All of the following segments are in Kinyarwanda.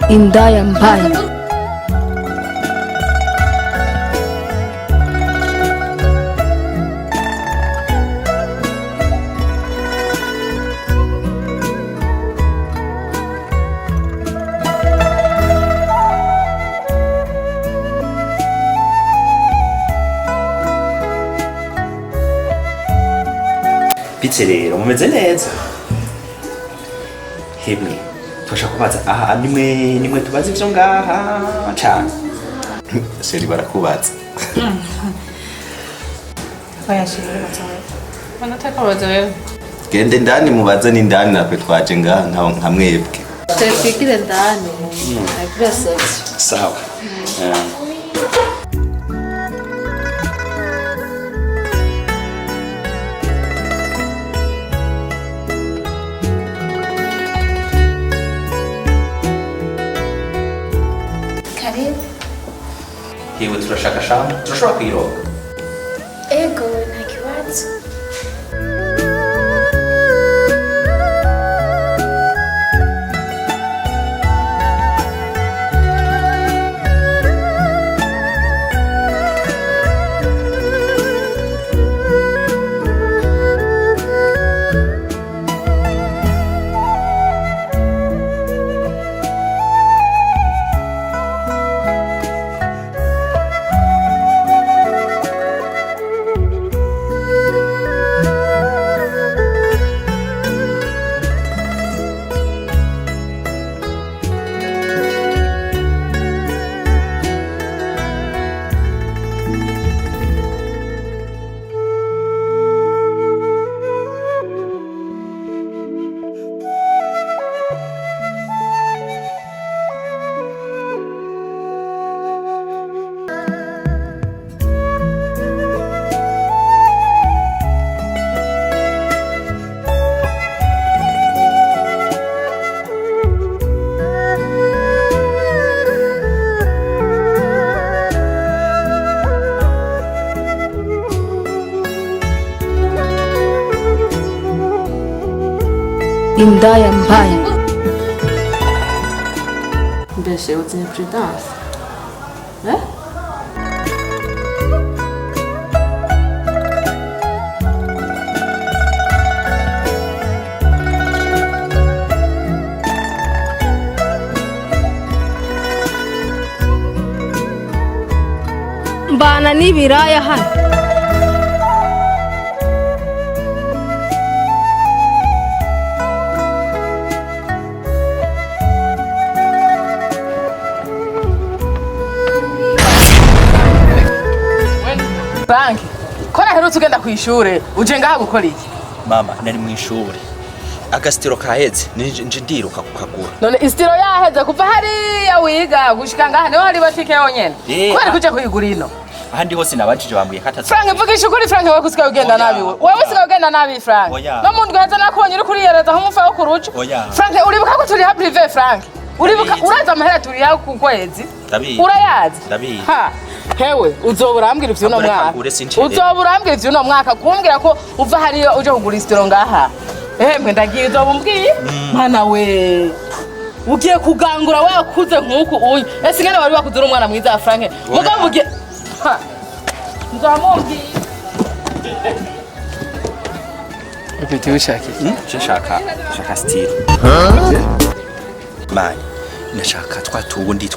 indaya mbaya. Bite rero mumeze neza hemwe tosha kubaza aha nimwe tubaza ivyo ngaha cyane seri barakubaza bayashimira batsawe banataka bazawe gende ndani mubaze ni ndani nakwe twaje ngaha nka mwebwe tefikire ndani basavye sawa Hewe turashaka shamba turashobora kwiroga ego nta kibazo indaya mbaya. mbese utinye prudence Mbana n'ibiraya hano. banki kora herutse ugenda ku ishure uje ngaha gukora iki mama nari mu ishure agastiro kaheze nje ndiruka kukagura none istiro yaheze kuva hariya wiga gushika ngaha niho hari batike yonyene kwari kuja kuyigura ino ahandi hose nabajije bambwiye kataza Frank mvugisha ukuri Frank wewe kusika ugenda nabi wewe usika ugenda nabi Frank no muntu heza nakubonye uri kuriyereza nko mufa wo kuruca Frank uribuka ko turi ha privé Frank uribuka uraza amahera turi ha ku kwezi urayazi ha hewe uzoburambwira ivyo no mwaka uzoburambwira ivyo no mwaka kumbwira ko uva hariyo uje kugura istiro ngaha mwe ndagiye uzobumbwiye mana we ugiye kugangura wakuze nkuko uyu ese ngene wari wakuzura umwana mwiza Frank mugabo ugiye nzamumbwiye Upite ushaka iki? Shaka style. Mani, nashaka twatundi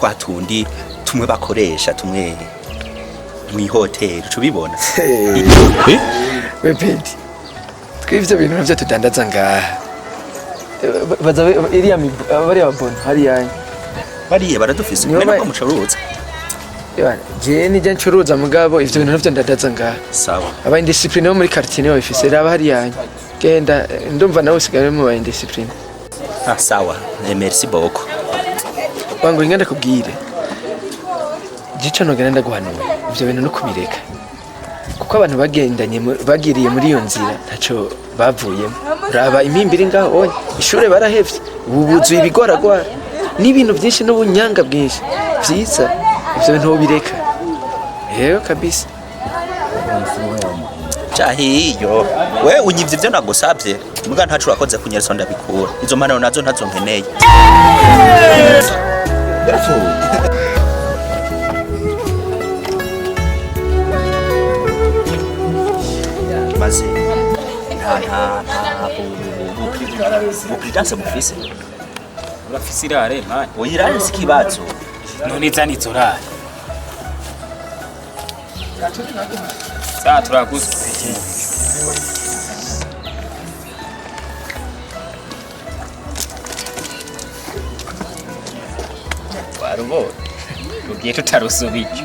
tumwe bakoresha tumwe mu hotel cubibona. We Penti. Twivyo bintu navyo tudandaza ngaha. Baza iriya bari ababona hari yanyu. Bariye baradufise mwene ko mucuruza. Yabana, je nije ncuruza mugabo ivyo bintu navyo ndandaza ngaha. Sawa. Aba indiscipline muri quartier niyo bifise raba hari yanyu. Genda ndumva nawe usigare mu ba indiscipline. Ah sawa, merci beaucoup. Wangu ingenda kubwire. Gico nogenda ndaguhanura. Ivyo bintu no kubireka. Kuko abantu bagiriye muri iyo nzira ntaco bavuyemo. Raba imimbiri ngaho onye ishure barahevye. Ububuzu ibigoragwa n'ibintu byinshi n'ubunyanga bwinshi. Vyiza. Ivyo bintu bireka. Yego kabisa. Chahiyo we unyivye ivyo nagusavye muga ntacu urakoze kunyereza ndabikura izo mpanuro nazo ntazo nkeneye maze bukritanse mufise urafise irare mani oyirare sikibazo none zanitse urare turaguze warubona ugiye tutarusubije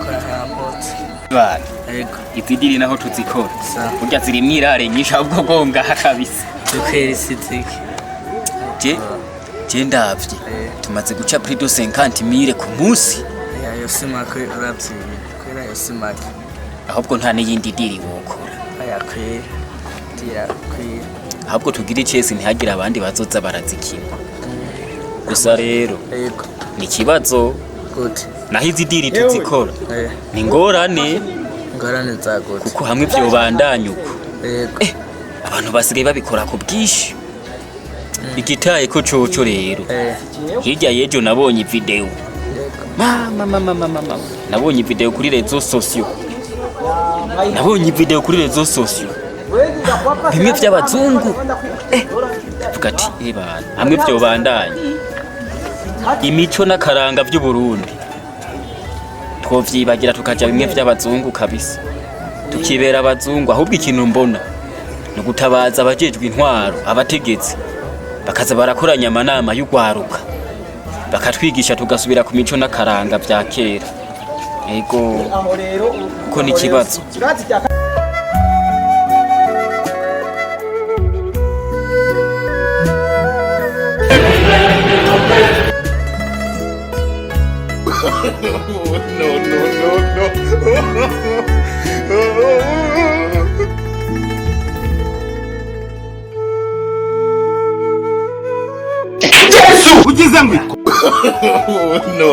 bana izidiri naho tuzikora burya ziri mwirare nyinshi ahubwo gongaha kabisa je ndavye tumaze guca prix de 50,000 ku munsi ayo simako uravye kwera ayo simako ahubwo nta n'iyindi diri wokora aya kwera dira kwera ahubwo tugira icese ntihagira abandi bazoza barazikina gusa rero ni kibazo gute naho izi diri tuzikora ni ngorane za gute kuko hamwe vyo bandanyuko abantu basigaye babikora ku bwishi igitaye ko coco rero hirya yejo nabonye video mama nabonye video kuri rezo sosio bimwe vy'abazungu tugati bana hamwe vyo bandanye imico n'akaranga vy'u Burundi twovyibagira tukaja bimwe vy'abazungu kabisa tukibera abazungu ahubwo ikintu mbona no gutabaza abajejwe intwaro abategetsi bakaza barakoranya amanama y'ugwaruka bakatwigisha tugasubira ku mico n'akaranga vya kera ego ko ni kibazo ugize ngwi no